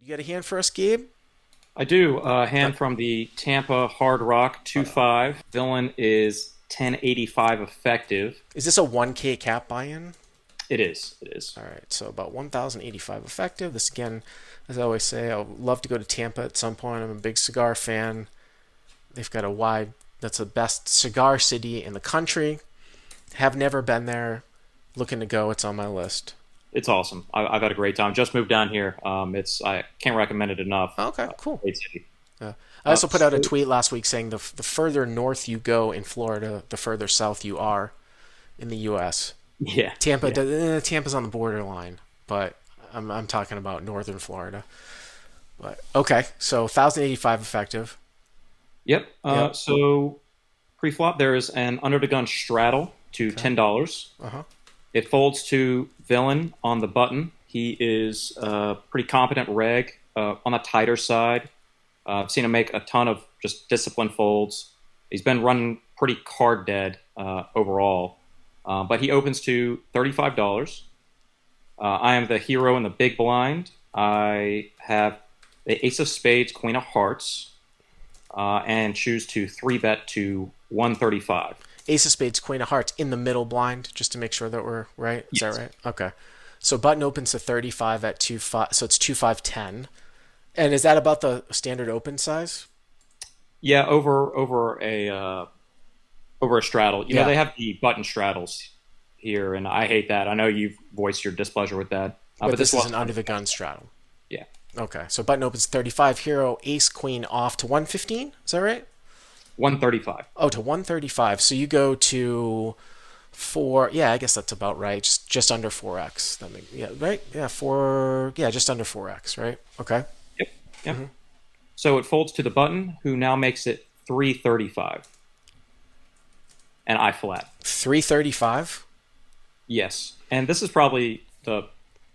got a hand for us, Gabe? I do. Hand from the Tampa Hard Rock 2-5. Villain is 1085 effective. Is this a 1K cap buy-in? It is. It is. All right, so about 1,085 effective. This again, as I always say, I would love to go to Tampa at some point. I'm a big cigar fan. They've got a wide, that's the best cigar city in the country. Have never been there. Looking to go. It's on my list. It's awesome. I've had a great time. Just moved down here. I can't recommend it enough. Okay, cool. Great city. I also put out a So, tweet last week saying the further north you go in Florida, the further south you are in the U.S. yeah, Tampa, yeah. Tampa's on the borderline, but I'm talking about northern Florida. But okay, so 1,085 effective. Yep. Yep. So pre-flop, there is an under the gun straddle to Okay. $10. Uh huh. It folds to villain on the button. He is pretty competent reg on the tighter side. I've seen him make a ton of just disciplined folds. He's been running pretty card dead overall, but he opens to $35. I am the hero in the big blind. I have the Ace of Spades, Queen of Hearts, and choose to three bet to 135. Ace of Spades, Queen of Hearts in the middle blind, just to make sure that we're right. Is that Yes. right? Okay. So button opens to 35 at 2-5, so it's 2-5-10. And is that about the standard open size? Yeah, over a straddle. You know, Yeah. they have the button straddles here, and I hate that. I know you've voiced your displeasure with that, But but this this is was an under the gun straddle. yeah, Okay. So button opens 35, hero, ace, queen off to 115. Is that right? 135. Oh, to 135. So you go to four. Yeah, I guess that's about right. Just under 4x. Yeah, right? Yeah, four. Yeah, just under 4x, right? Okay. Yep, yep. So it folds to the button, who now makes it 335, and I flat. 335. Yes, and this is probably the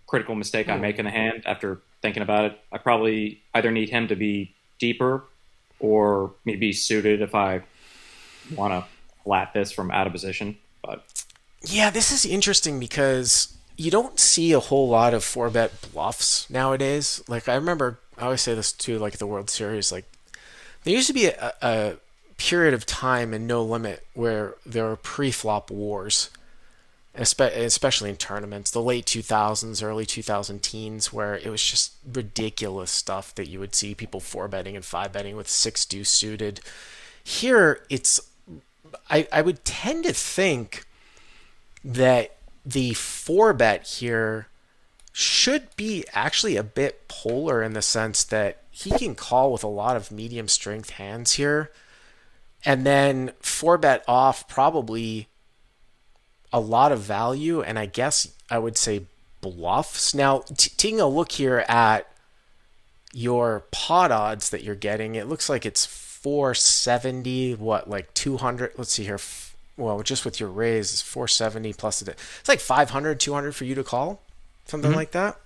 critical mistake I make in the hand after thinking about it. I probably either need him to be deeper or maybe suited if I want to flat this from out of position. But Yeah, this is interesting because you don't see a whole lot of four bet bluffs nowadays. Like I remember, I always say this too, like the World Series. Like there used to be a period of time in No Limit where there were pre-flop wars, especially in tournaments, the late 2000s, early 2000 teens, where it was just ridiculous stuff that you would see people four betting and five betting with six deuce suited. Here, I would tend to think that the four bet here should be actually a bit polar in the sense that he can call with a lot of medium strength hands here, and then four bet off probably a lot of value, and I guess I would say bluffs. Now, taking a look here at your pot odds that you're getting, it looks like it's 470, what, like 200? Let's see here. Well, just with your raise, it's 470 plus it's like 500, 200 for you to call, something mhm, like that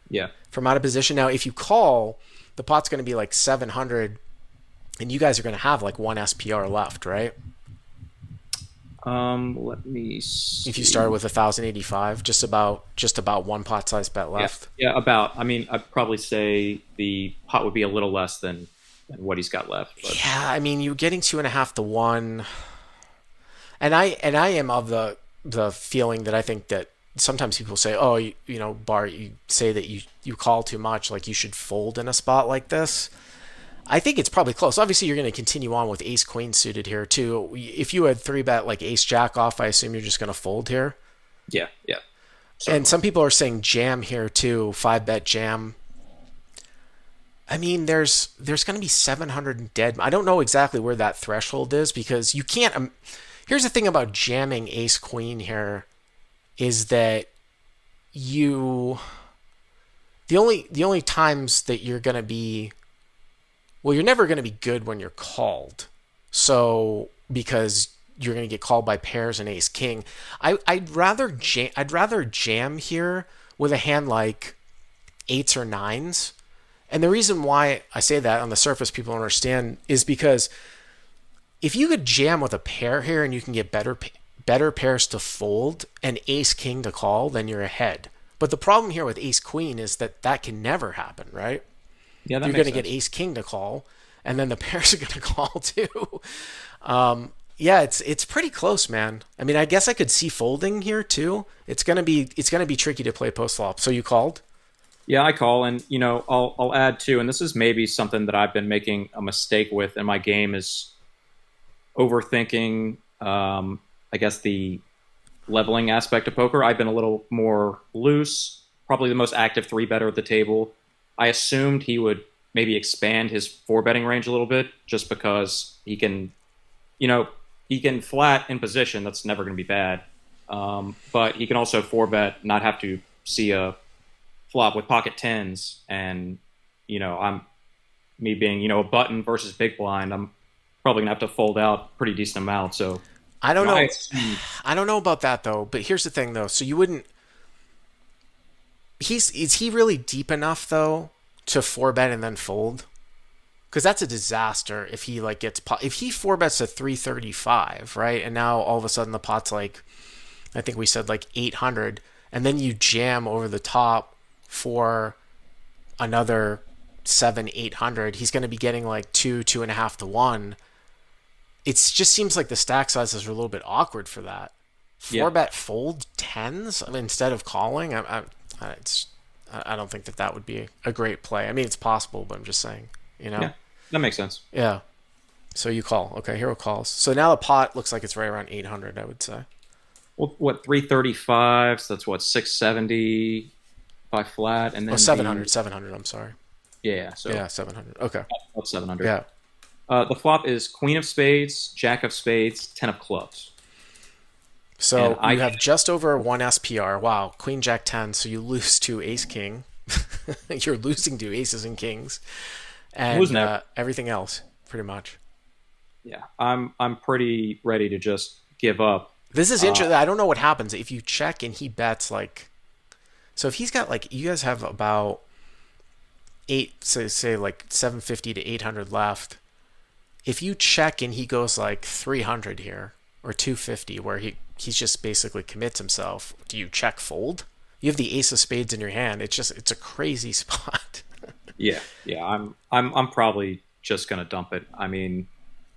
yeah, from out of position. Now, if you call, the pot's going to be like 700, and you guys are going to have like one SPR left, right? let me If you start see. with 1,085, just about one pot size bet Yeah, left. yeah, about. I mean, I'd probably say the pot would be a little less than what he's got left, but Yeah, I mean, you're getting 2.5 to 1, and I am of the feeling that I think that sometimes people say, oh, Bart, you say that you call too much, like you should fold in a spot like this. I think it's probably close. Obviously, you're going to continue on with ace queen suited here too. If you had three bet like ace jack off, I assume you're just going to fold here. yeah, yeah, And certainly. some people are saying jam here too, five bet jam. I mean, there's going to be 700 dead. I don't know exactly where that threshold is because you can't. Here's the thing about jamming ace queen here is that you the only times that you're going to be, well, you're never going to be good when you're called. So because you're going to get called by pairs and ace king. I'd rather jam here with a hand like eights or nines. And the reason why I say that on the surface people don't understand is because if you could jam with a pair here and you can get better pairs to fold and ace king to call, then you're ahead. But the problem here with ace queen is that can never happen, right? Yeah, that You're going makes to get sense. ace king to call, and then the pairs are going to call too. Yeah, it's pretty close, man. I mean, I guess I could see folding here too. It's gonna be tricky to play post flop. So you called? Yeah, I call, and I'll add too, and this is maybe something that I've been making a mistake with in my game is overthinking. I guess the leveling aspect of poker. I've been a little more loose, probably the most active three better at the table. I assumed he would maybe expand his four betting range a little bit, just because you know, he can flat in position. That's never going to be bad. But he can also four bet, not have to see a flop with pocket tens, and I'm me being a button versus big blind. I'm probably gonna have to fold out pretty decent amount. So I don't I know. assumed, I don't know about that though. But here's the thing though. So you wouldn't. Is he really deep enough though to four bet and then fold? Because that's a disaster if he like if he four bets to 335, right? And now all of a sudden the pot's like, I think we said like 800, and then you jam over the top for another 700, 800. He's going to be getting like 2.5 to 1. It just seems like the stack sizes are a little bit awkward for that. yeah, Four bet fold tens instead of calling. I don't think that would be a great play. I mean, it's possible, but I'm just saying, you know. yeah, that makes sense. Yeah. So you call. Okay, hero calls. So now the pot looks like it's right around 800, I would say. Well, what 335? So that's what 670 by flat, and Oh, then the 700, 700. I'm sorry. yeah, so Yeah, 700. Okay. about 700. Yeah. The flop is Queen of Spades, Jack of Spades, Ten of Clubs, and So you have just over one SPR. Wow. Queen, Jack, 10. So you lose to Ace, King. You're losing to aces and kings, I'm and losing every. everything else, pretty much. Yeah, I'm pretty ready to just give up. This is Uh, interesting. I don't know what happens if you check and he bets like. So if he's got like, you guys have about eight, say like 750 to 800 left. If you check and he goes like 300 here or 250, where he's just basically commits himself, do you check fold? You have the ace of spades in your hand. It's a crazy spot. yeah, yeah, I'm probably just gonna dump it. I mean,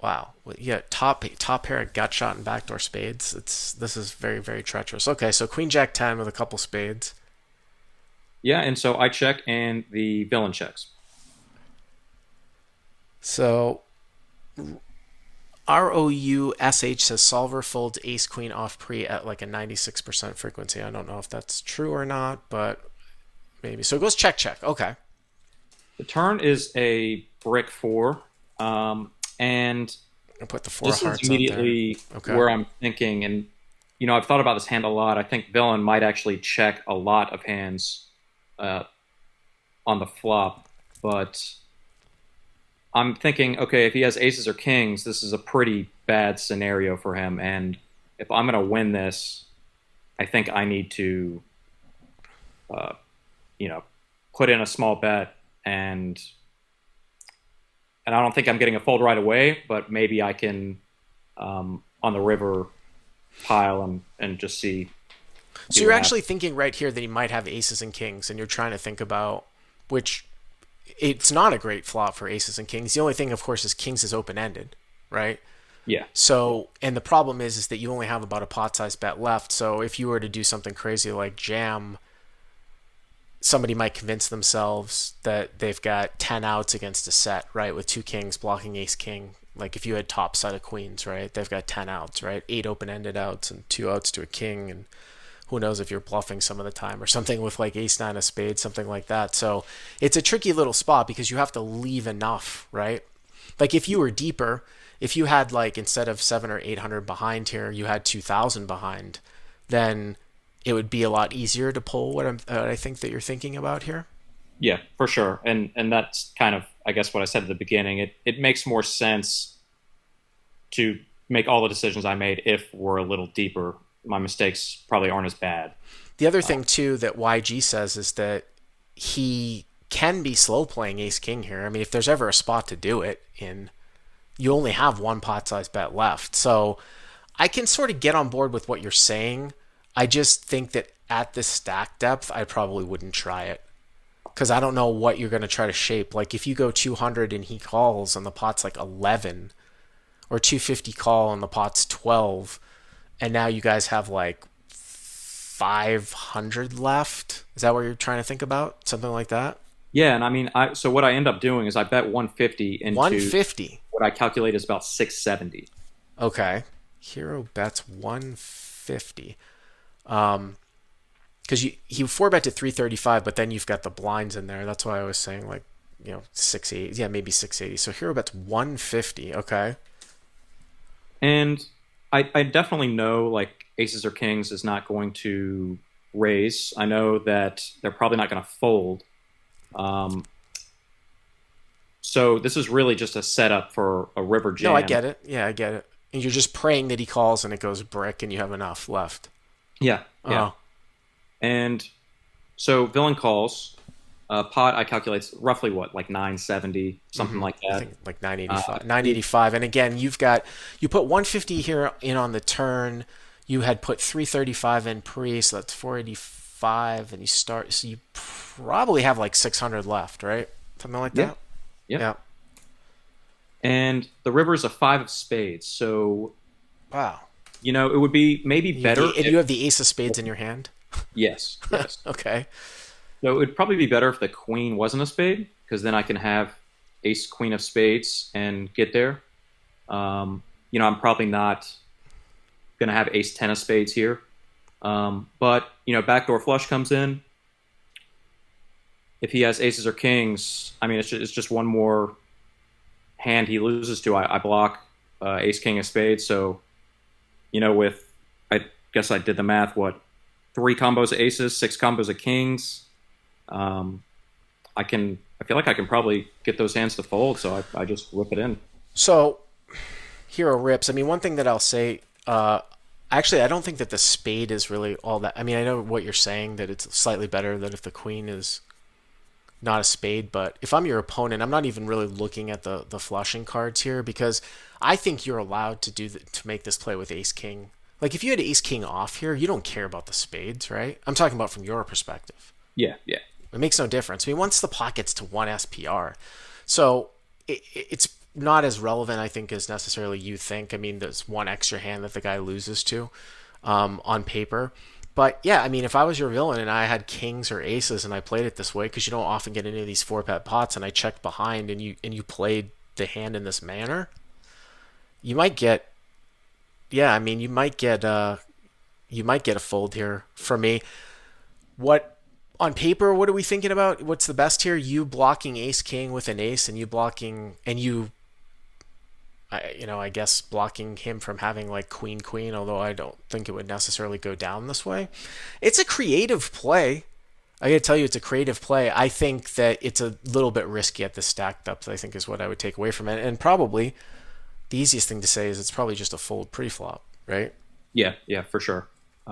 Wow. Well, yeah, top pair of gut shot and backdoor spades. This is very very treacherous. Okay, so queen jack 10 with a couple spades. yeah, and so I check, and the villain checks. So ROUSH says solver folds ace queen off pre at like a 96% frequency. I don't know if that's true or not, but maybe. So it goes check check. Okay. The turn is a brick four, and I put the four this is hearts out there. immediately Okay. where I'm thinking, and I've thought about this hand a lot. I think villain might actually check a lot of hands uh, on the flop, but I'm thinking, okay, if he has aces or kings, this is a pretty bad scenario for him. And if I'm going to win this, I think I need to, uh, you know, put in a small bet, and I don't think I'm getting a fold right away, but maybe I can on the river pile and just see So you're what actually happens. thinking right here that he might have aces and kings, and you're trying to think about which. It's not a great flop for aces and kings. The only thing, of course, is kings is open ended, right? Yeah, So, and the problem is that you only have about a pot size bet left. So if you were to do something crazy like jam, somebody might convince themselves that they've got 10 outs against a set, right? With two kings blocking ace king. Like if you had top set of queens, right? They've got 10 outs, right? Eight open ended outs and two outs to a king. And who knows if you're bluffing some of the time or something with like ace nine of spades, something like that. So it's a tricky little spot because you have to leave enough, right? Like if you were deeper, if you had like instead of 700 or 800 behind here, you had 2,000 behind, then it would be a lot easier to pull what I think that you're thinking about here. yeah, for sure. And that's kind of, I guess, what I said at the beginning. It makes more sense to make all the decisions I made if we're a little deeper. My mistakes probably aren't as bad. The other thing too that YG says is that he can be slow playing ace king here. I mean, if there's ever a spot to do it in, you only have one pot size bet left. So I can sort of get on board with what you're saying. I just think that at this stack depth, I probably wouldn't try it. because I don't know what you're going to try to shape. Like if you go 200 and he calls and the pot's like 11, or 250 call and the pot's 12, and now you guys have like 500 left. Is that what you're trying to think about? Something like that? Yeah, and I mean, so what I end up doing is I bet 150 into 150. what I calculate is about 670. Okay. Hero bets 150. Because you four bet to 335, but then you've got the blinds in there. That's why I was saying like 680. Yeah, maybe 680. So hero bets 150. Okay. And I definitely know like aces or kings is not going to raise. I know that they're probably not going to fold. Um, so this is really just a setup for a river No, I jam. get it. Yeah, I get it. And you're just praying that he calls and it goes brick and you have enough left. Yeah, yeah. Oh, And so villain calls. Pot I calculate roughly what, like 970, something like I that. think like Uh, 985. 985. And again, you put 150 here in on the turn. You had put 335 in pre, so that's 485. And you start, so you probably have like 600 left, right? Something like yeah, that? yeah. Yeah. And the river is a five of spades. So, Wow. it would be maybe better And if, you have the ace of spades in your hand? yes, yes. Okay. So it would probably be better if the queen wasn't a spade, because then I can have ace, queen of spades and get there. I'm probably not going to have ace, ten of spades here. But, backdoor flush comes in. If he has aces or kings, I mean, it's just one more hand he loses to. I block ace, king of spades. So, with, I guess I did the math, what, three combos of aces, six combos of kings. Um, I feel like I can probably get those hands to fold. So I just whip it in. So, hero rips. I mean, one thing that I'll say, actually, I don't think that the spade is really all that. I mean, I know what you're saying, that it's slightly better than if the queen is not a spade, but if I'm your opponent, I'm not even really looking at the flushing cards here because I think you're allowed to make this play with ace king. Like if you had ace king off here, you don't care about the spades, right? I'm talking about from your perspective. Yeah, yeah, It makes no difference. I mean, once the pot gets to one SPR, so it's not as relevant, I think, as necessarily you think. I mean, there's one extra hand that the guy loses to on paper. But yeah, I mean, if I was your villain and I had kings or aces and I played it this way, because you don't often get into these four bet pots, and I checked behind and you played the hand in this manner, you might get, yeah, I mean, you might get a fold here from me. What on paper, what are we thinking about? What's the best here? You blocking ace king with an ace, and you blocking and you I guess blocking him from having like queen queen, although I don't think it would necessarily go down this way. It's a creative play. I gotta tell you, it's a creative play. I think that it's a little bit risky at the stacked ups, I think is what I would take away from it. And probably the easiest thing to say is it's probably just a fold pre-flop, right? yeah, yeah, for sure.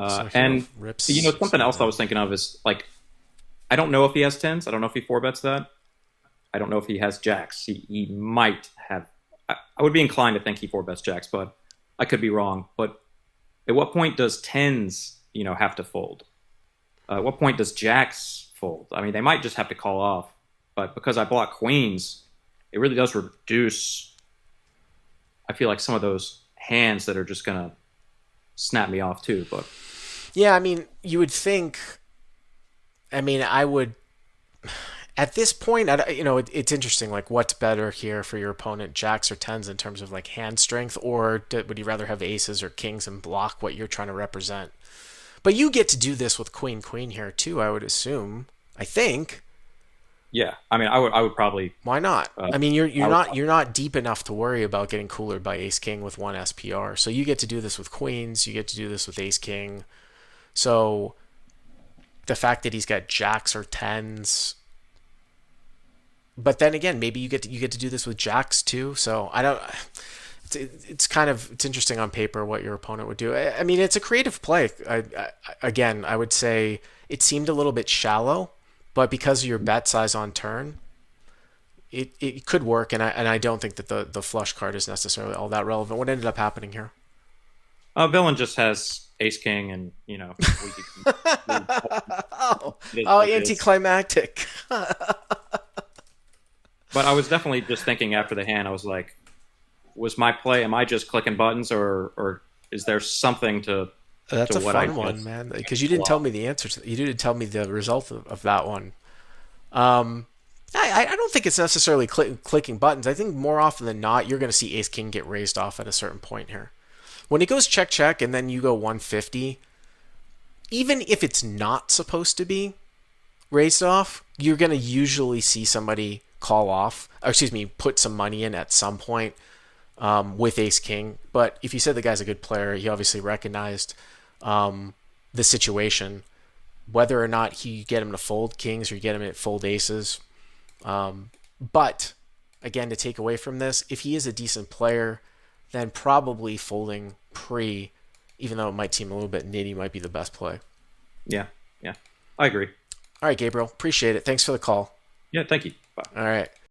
So hero And rips something else I was thinking of is like I don't know if he has tens. I don't know if he four bets that. I don't know if he has jacks. He might have. I would be inclined to think he four bets jacks, but I could be wrong. But at what point does tens, have to fold? At what point does jacks fold? I mean, they might just have to call off. But because I block queens, it really does reduce. I feel like some of those hands that are just gonna snap me off too. But Yeah, I mean, you would think. I mean, I would at this point, it's interesting. Like, what's better here for your opponent, jacks or tens, in terms of like hand strength, or would you rather have aces or kings and block what you're trying to represent? But you get to do this with queen queen here too. I would assume. I think. yeah, I mean, I would probably. Why not? I mean, I would, you're not deep enough to worry about getting coolered by ace king with one SPR. So you get to do this with queens. You get to do this with ace king. So the fact that he's got jacks or tens, but then again, maybe you get to do this with jacks too. So I don't. It's interesting on paper what your opponent would do. I mean, it's a creative play. Again, I would say it seemed a little bit shallow, but because of your bet size on turn, it could work. And I don't think that the flush card is necessarily all that relevant. What ended up happening here? Villain just has Ace King, and we Oh, it is oh, what it is. anticlimactic. But I was definitely just thinking after the hand. I was like, was my play? Am I just clicking buttons, or is there something That's to a what I fun one, just man. Because you didn't tell flopped? me the answer to. You didn't tell me the result of that one. I don't think it's necessarily clicking buttons. I think more often than not, you're going to see Ace King get raised off at a certain point here. When it goes check check and then you go 150, even if it's not supposed to be raised off, you're going to usually see somebody call off, or excuse me, put some money in at some point with Ace King. But if you said the guy's a good player, he obviously recognized the situation. Whether or not you get him to fold kings or you get him to fold aces. But again, to take away from this, if he is a decent player, then probably folding pre, even though it might seem a little bit nitty, might be the best play. Yeah, yeah, I agree. All right, Gabriel, appreciate it. Thanks for the call. Yeah, thank you. Bye. All right.